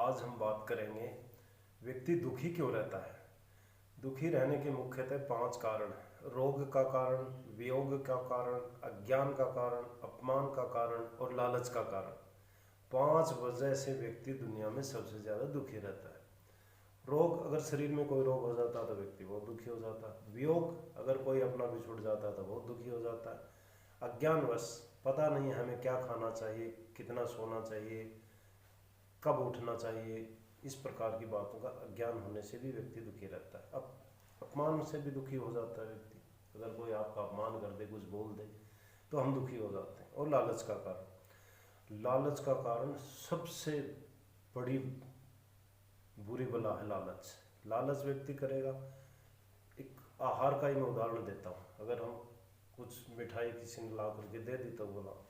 आज हम बात करेंगे व्यक्ति दुखी क्यों रहता है। दुखी रहने के मुख्यतः 5 कारण हैं। रोग का कारण, वियोग का कारण, अज्ञान का कारण, अपमान का कारण और लालच का कारण। 5 वजह से व्यक्ति दुनिया में सबसे ज़्यादा दुखी रहता है। रोग, अगर शरीर में कोई रोग हो जाता तो व्यक्ति बहुत दुखी हो जाता है। वियोग, अगर कोई अपना बिछुड़ जाता तो बहुत दुखी हो जाता है। अज्ञानवश, पता नहीं हमें क्या खाना चाहिए, कितना सोना चाहिए, कब उठना चाहिए, इस प्रकार की बातों का अज्ञान होने से भी व्यक्ति दुखी रहता है। अब अपमान से भी दुखी हो जाता है व्यक्ति। अगर कोई आपका अपमान कर दे, कुछ बोल दे तो हम दुखी हो जाते हैं। और लालच का कारण, लालच का कारण सबसे बड़ी बुरी बला है लालच। लालच व्यक्ति करेगा। एक आहार का ही मैं उदाहरण देता हूँ। अगर हम कुछ मिठाई किसी ने ला करके दे दी तो बोला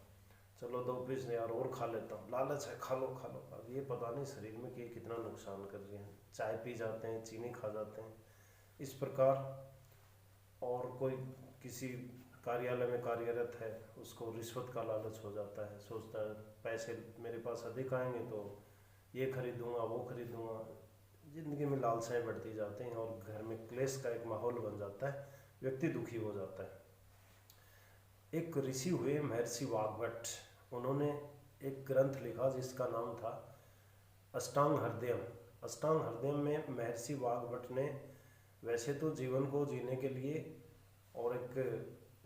चलो 2 पीस यार और खा लेता हूँ, लालच है, खा लो खा लो। अब ये पता नहीं शरीर में कि कितना नुकसान कर रही है। चाय पी जाते हैं, चीनी खा जाते हैं, इस प्रकार। और कोई किसी कार्यालय में कार्यरत है, उसको रिश्वत का लालच हो जाता है। सोचता है पैसे मेरे पास अधिक आएंगे तो ये खरीदूंगा, वो खरीदूंगा। जिंदगी में लालसाएं बढ़ती जाते हैं और घर में क्लेश का एक माहौल बन जाता है। व्यक्ति दुखी हो जाता है। एक ऋषि हुए महर्षि वाग्भट, उन्होंने एक ग्रंथ लिखा जिसका नाम था अष्टांग हृदयम। अष्टांग हृदयम में महर्षि वाग्भट ने वैसे तो जीवन को जीने के लिए और एक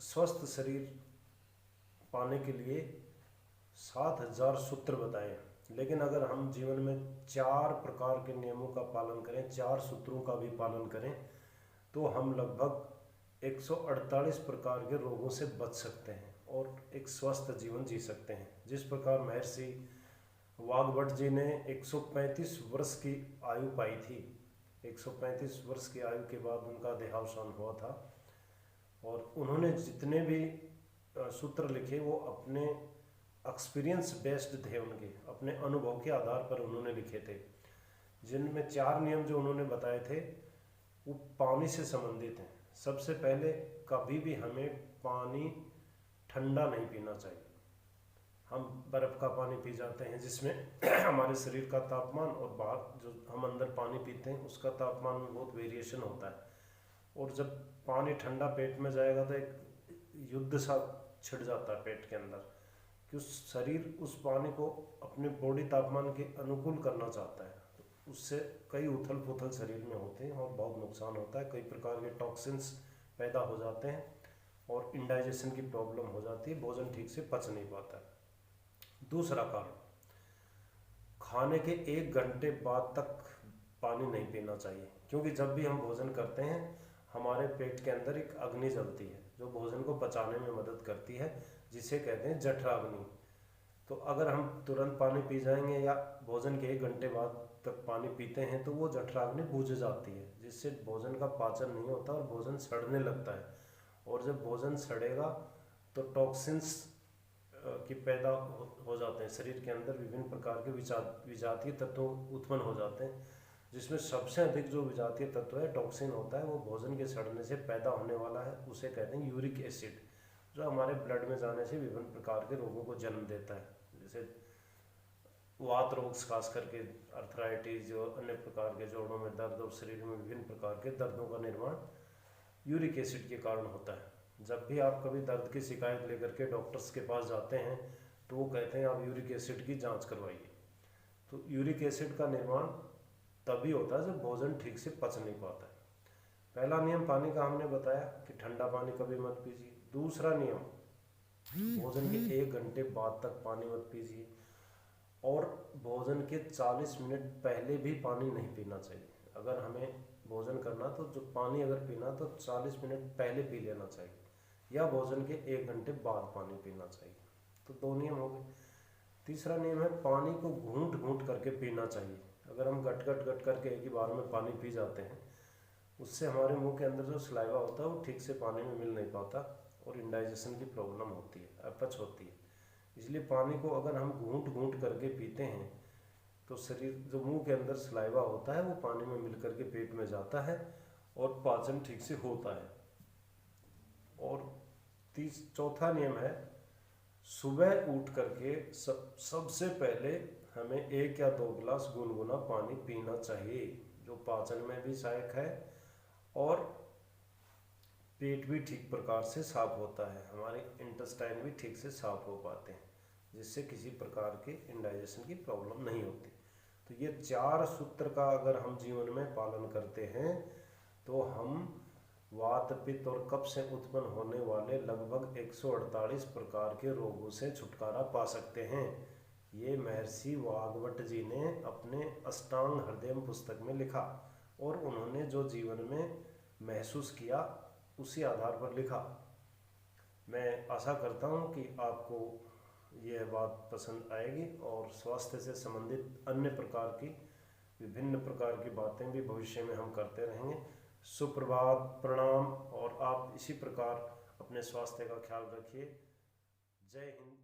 स्वस्थ शरीर पाने के लिए 7000 सूत्र बताए। लेकिन अगर हम जीवन में 4 प्रकार के नियमों का पालन करें, 4 सूत्रों का भी पालन करें, तो हम लगभग 148 प्रकार के रोगों से बच सकते हैं और एक स्वस्थ जीवन जी सकते हैं। जिस प्रकार महर्षि वाग्भट जी ने 135 वर्ष की आयु पाई थी। 135 वर्ष की आयु के बाद उनका देहावसान हुआ था। और उन्होंने जितने भी सूत्र लिखे वो अपने एक्सपीरियंस बेस्ड थे, उनके अपने अनुभव के आधार पर उन्होंने लिखे थे। जिनमें 4 नियम जो उन्होंने बताए थे वो पानी से संबंधित हैं। सबसे पहले, कभी भी हमें पानी ठंडा नहीं पीना चाहिए। हम बर्फ़ का पानी पी जाते हैं जिसमें हमारे शरीर का तापमान और बाहर जो हम अंदर पानी पीते हैं उसका तापमान में बहुत वेरिएशन होता है। और जब पानी ठंडा पेट में जाएगा तो एक युद्ध सा छिड़ जाता है पेट के अंदर, कि उस शरीर उस पानी को अपने बॉडी तापमान के अनुकूल करना चाहता है। तो उससे कई उथल पुथल शरीर में होते हैं और बहुत नुकसान होता है। कई प्रकार के टॉक्सिन्स पैदा हो जाते हैं और इंडाइजेशन की प्रॉब्लम हो जाती है, भोजन ठीक से पच नहीं पाता है। दूसरा कारण, खाने के 1 घंटे बाद तक पानी नहीं पीना चाहिए। क्योंकि जब भी हम भोजन करते हैं हमारे पेट के अंदर एक अग्नि जलती है जो भोजन को पचाने में मदद करती है, जिसे कहते हैं जठराग्नि। तो अगर हम तुरंत पानी पी जाएंगे या भोजन के 1 घंटे बाद तक पानी पीते हैं तो वो जठराग्नि बुझ जाती है, जिससे भोजन का पाचन नहीं होता और भोजन सड़ने लगता है। और जब भोजन सड़ेगा तो टॉक्सिन्स की पैदा हो जाते हैं शरीर के अंदर। विभिन्न प्रकार के विजातीय तत्व उत्पन्न हो जाते हैं, जिसमें सबसे अधिक जो विजातीय तत्व है टॉक्सिन होता है, वो भोजन के सड़ने से पैदा होने वाला है। उसे कहते हैं यूरिक एसिड, जो हमारे ब्लड में जाने से विभिन्न प्रकार के रोगों को जन्म देता है। जैसे वात रोग, खास करके अर्थराइटिस, जो अन्य प्रकार के जोड़ों में दर्द और शरीर में विभिन्न प्रकार के दर्दों का निर्माण यूरिक एसिड के कारण होता है। जब भी आप कभी दर्द की शिकायत लेकर के डॉक्टर्स के पास जाते हैं तो वो कहते हैं आप यूरिक एसिड की जांच करवाइए। तो यूरिक एसिड का निर्माण तभी होता है जब भोजन ठीक से पच नहीं पाता है। पहला नियम पानी का हमने बताया कि ठंडा पानी कभी मत पीजिए। दूसरा नियम, भोजन के 1 घंटे बाद तक पानी मत पीजिए और भोजन के 40 मिनट पहले भी पानी नहीं पीना चाहिए। अगर हमें भोजन करना तो जो पानी अगर पीना तो 40 मिनट पहले पी लेना चाहिए या भोजन के 1 घंटे बाद पानी पीना चाहिए। तो 2 नियम हो गए। तीसरा नियम है पानी को घूंट घूंट करके पीना चाहिए। अगर हम गट गट गट करके एक ही बार में पानी पी जाते हैं, उससे हमारे मुंह के अंदर जो सलाइवा होता है वो ठीक से पानी में मिल नहीं पाता और इंडाइजेशन की प्रॉब्लम होती है, अपच होती है। इसलिए पानी को अगर हम घूंट घूंट करके पीते हैं तो शरीर, जो मुंह के अंदर सलाइवा होता है वो पानी में मिल करके पेट में जाता है और पाचन ठीक से होता है। और चौथा नियम है सुबह उठ करके सबसे पहले हमें 1 या 2 गिलास गुनगुना पानी पीना चाहिए, जो पाचन में भी सहायक है और पेट भी ठीक प्रकार से साफ होता है, हमारे इंटेस्टाइन भी ठीक से साफ हो पाते हैं, जिससे किसी प्रकार के इंडाइजेशन की प्रॉब्लम नहीं होती। तो ये 4 सूत्र का अगर हम जीवन में पालन करते हैं तो हम वात, पित्त और कफ से उत्पन्न होने वाले लगभग 148 प्रकार के रोगों से छुटकारा पा सकते हैं। ये महर्षि वाग्भट जी ने अपने अष्टांग हृदय पुस्तक में लिखा और उन्होंने जो जीवन में महसूस किया उसी आधार पर लिखा। मैं आशा करता हूँ कि आपको यह बात पसंद आएगी और स्वास्थ्य से संबंधित अन्य प्रकार की विभिन्न प्रकार की बातें भी भविष्य में हम करते रहेंगे। सुप्रभात, प्रणाम, और आप इसी प्रकार अपने स्वास्थ्य का ख्याल रखिए। जय हिंद।